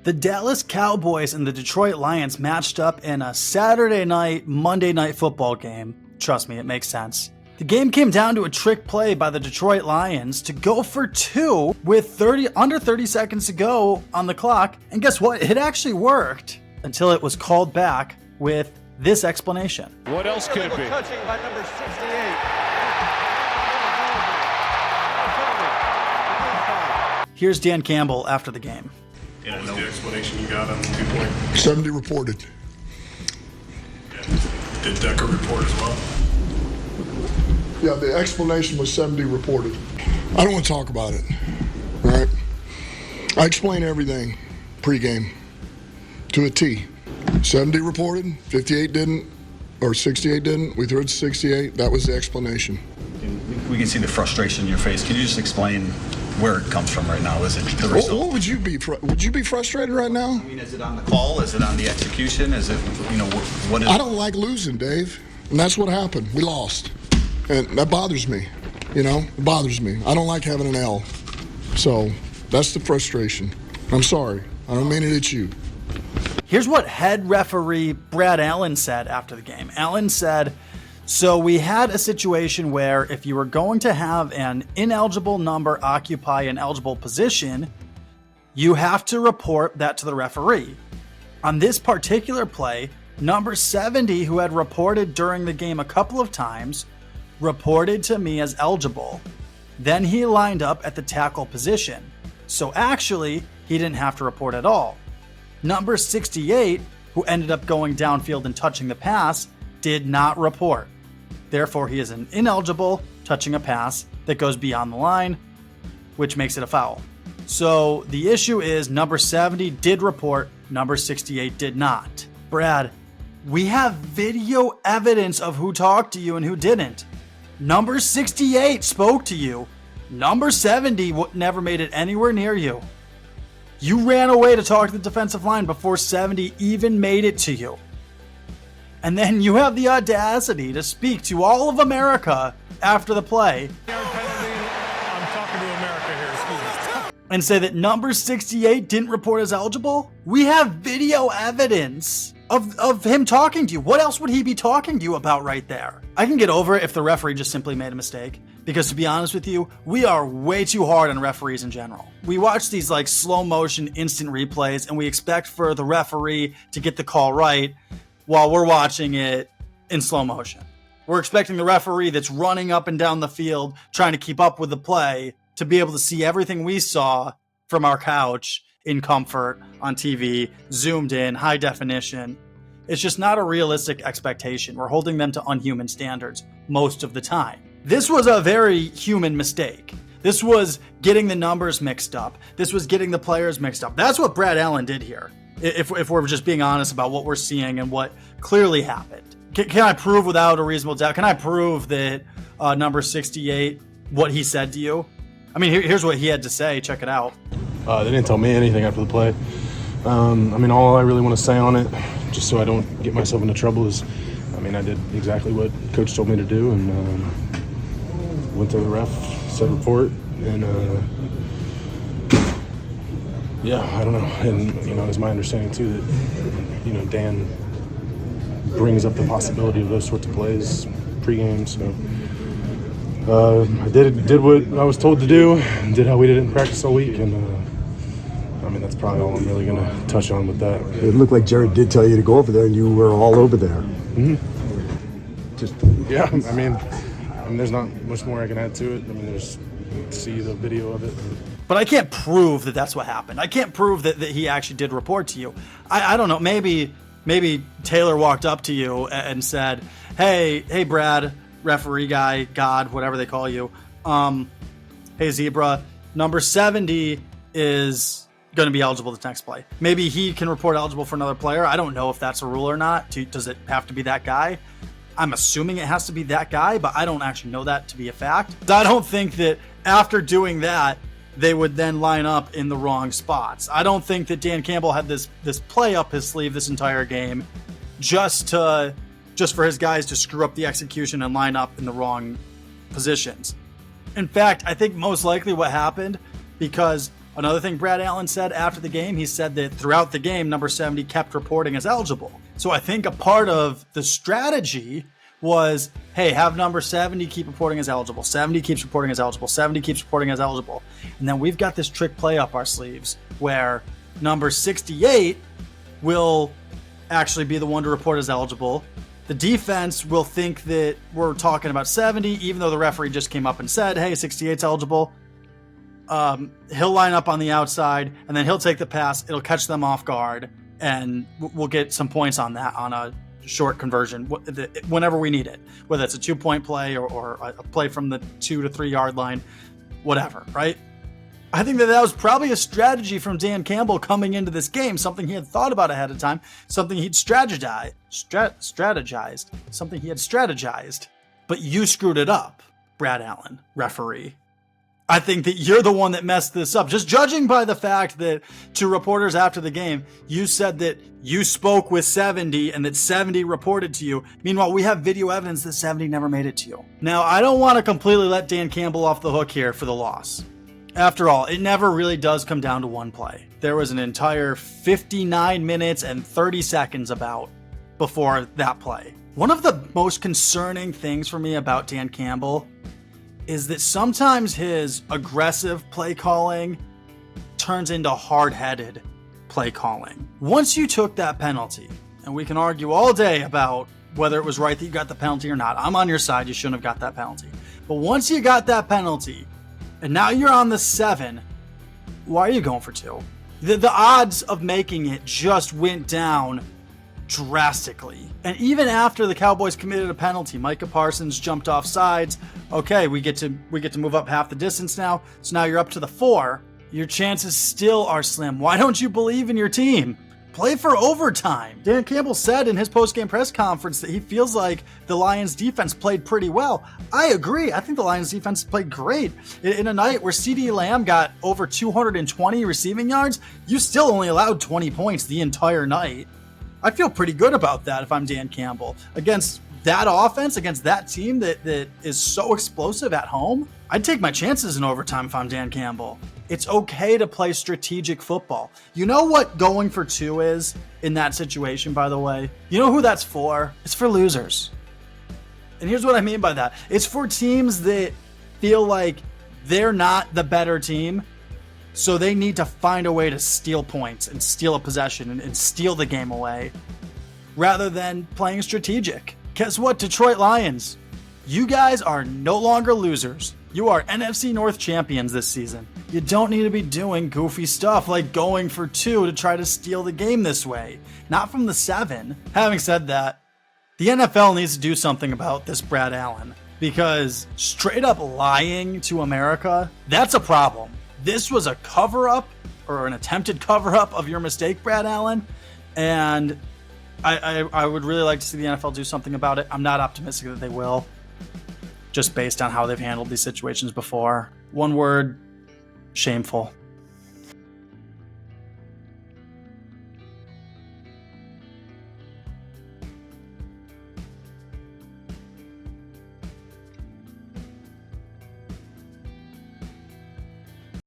The Dallas Cowboys and the Detroit Lions matched up in a Saturday night, Monday night football game. Trust me, it makes sense. The game came down to a trick play by the Detroit Lions to go for 2 with under 30 seconds to go on the clock. And guess what? It actually worked until it was called back with this explanation. What else could it be? Touching by number 68. Here's Dan Campbell after the game. What was the explanation you got on the 2-point? 70 reported. Did Decker report as well? Yeah, the explanation was 70 reported. I don't want to talk about it, all right? I explain everything pregame to a T. 70 reported, 58 didn't, or 68 didn't. We threw it to 68. That was the explanation. We can see the frustration in your face. Can you just explain where it comes from right now? Is it the result? What would you be? Would you be frustrated right now? I mean, is it on the call? Is it on the execution? Is it, what is I don't like losing, Dave. And that's what happened. We lost. And that bothers me. It bothers me. I don't like having an L. So that's the frustration. I'm sorry. I don't mean it at you. Here's what head referee Brad Allen said after the game. Allen said, so we had a situation where if you were going to have an ineligible number occupy an eligible position, you have to report that to the referee. On this particular play, number 70, who had reported during the game a couple of times, reported to me as eligible. Then he lined up at the tackle position. So actually, he didn't have to report at all. Number 68, who ended up going downfield and touching the pass, did not report. Therefore, he is an ineligible touching a pass that goes beyond the line, which makes it a foul. So the issue is number 70 did report, number 68 did not. Brad, we have video evidence of who talked to you and who didn't. Number 68 spoke to you. Number 70 never made it anywhere near you. You ran away to talk to the defensive line before 70 even made it to you. And then you have the audacity to speak to all of America after the play. I'm talking to America here, excuse me. And say that number 68 didn't report as eligible? We have video evidence of him talking to you. What else would he be talking to you about right there? I can get over it if the referee just simply made a mistake. Because to be honest with you, we are way too hard on referees in general. We watch these like slow motion instant replays and we expect for the referee to get the call right while we're watching it in slow motion. We're expecting the referee that's running up and down the field trying to keep up with the play to be able to see everything we saw from our couch in comfort on TV, zoomed in, high definition. It's just not a realistic expectation. We're holding them to unhuman standards most of the time. This was a very human mistake. This was getting the numbers mixed up. This was getting the players mixed up. That's what Brad Allen did here. If we're just being honest about what we're seeing and what clearly happened. Can I prove without a reasonable doubt? Can I prove that number 68, what he said to you? I mean, here's what he had to say. Check it out. They didn't tell me anything after the play. All I really want to say on it, just so I don't get myself into trouble, is, I did exactly what Coach told me to do, and went to the ref, said report, and I don't know. And it's my understanding too that Dan brings up the possibility of those sorts of plays pregame. So I did what I was told to do, and did how we did it in practice all week, and that's probably all I'm really going to touch on with that. It looked like Jared did tell you to go over there, and you were all over there. Mm-hmm. There's not much more I can add to it. There's see the video of it. But I can't prove that that's what happened. I can't prove that he actually did report to you. I don't know. Maybe Taylor walked up to you and said, hey, Brad, referee guy, God, whatever they call you. Hey, Zebra, number 70 is going to be eligible the next play. Maybe he can report eligible for another player. I don't know if that's a rule or not. Does it have to be that guy? I'm assuming it has to be that guy, but I don't actually know that to be a fact. I don't think that after doing that, they would then line up in the wrong spots. I don't think that Dan Campbell had this play up his sleeve this entire game just for his guys to screw up the execution and line up in the wrong positions. In fact, I think most likely what happened, because Another thing Brad Allen said after the game, he said that throughout the game, number 70 kept reporting as eligible. So I think a part of the strategy was, hey, have number 70 keep reporting as eligible. 70 keeps reporting as eligible. 70 keeps reporting as eligible. And then we've got this trick play up our sleeves where number 68 will actually be the one to report as eligible. The defense will think that we're talking about 70, even though the referee just came up and said, hey, 68's eligible. He'll line up on the outside, and then he'll take the pass. It'll catch them off guard, and we'll get some points on that on a short conversion whenever we need it, whether it's a 2-point play or a play from the 2 to 3 yard line, whatever, right? I think that was probably a strategy from Dan Campbell coming into this game, something he had thought about ahead of time, something he'd strategized, something he had strategized, but you screwed it up, Brad Allen, referee. I think that you're the one that messed this up. Just judging by the fact that to reporters after the game, you said that you spoke with 70 and that 70 reported to you. Meanwhile, we have video evidence that 70 never made it to you. Now, I don't want to completely let Dan Campbell off the hook here for the loss. After all, it never really does come down to one play. There was an entire 59 minutes and 30 seconds before that play. One of the most concerning things for me about Dan Campbell is that sometimes his aggressive play calling turns into hard-headed play calling. Once you took that penalty, and we can argue all day about whether it was right that you got the penalty or not. I'm on your side, you shouldn't have got that penalty. But once you got that penalty, and now you're on the 7, why are you going for 2? The odds of making it just went down drastically. And even after the Cowboys committed a penalty, Micah Parsons jumped off sides. Okay, we get to move up half the distance now. So now you're up to the 4. Your chances still are slim. Why don't you believe in your team? Play for overtime. Dan Campbell said in his post-game press conference that he feels like the Lions defense played pretty well. I agree. I think the Lions defense played great. In a night where CeeDee Lamb got over 220 receiving yards, you still only allowed 20 points the entire night. I feel pretty good about that if I'm Dan Campbell. Against that offense, against that team that is so explosive at home, I'd take my chances in overtime if I'm Dan Campbell. It's okay to play strategic football. You know what going for 2 is in that situation, by the way? You know who that's for? It's for losers. And here's what I mean by that. It's for teams that feel like they're not the better team, so they need to find a way to steal points and steal a possession and steal the game away, rather than playing strategic. Guess what, Detroit Lions? You guys are no longer losers. You are NFC North champions this season. You don't need to be doing goofy stuff like going for 2 to try to steal the game this way. Not from the 7. Having said that, the NFL needs to do something about this Brad Allen, because straight up lying to America, that's a problem. This was a cover-up, or an attempted cover-up of your mistake, Brad Allen, and I would really like to see the NFL do something about it. I'm not optimistic that they will, just based on how they've handled these situations before. One word: shameful.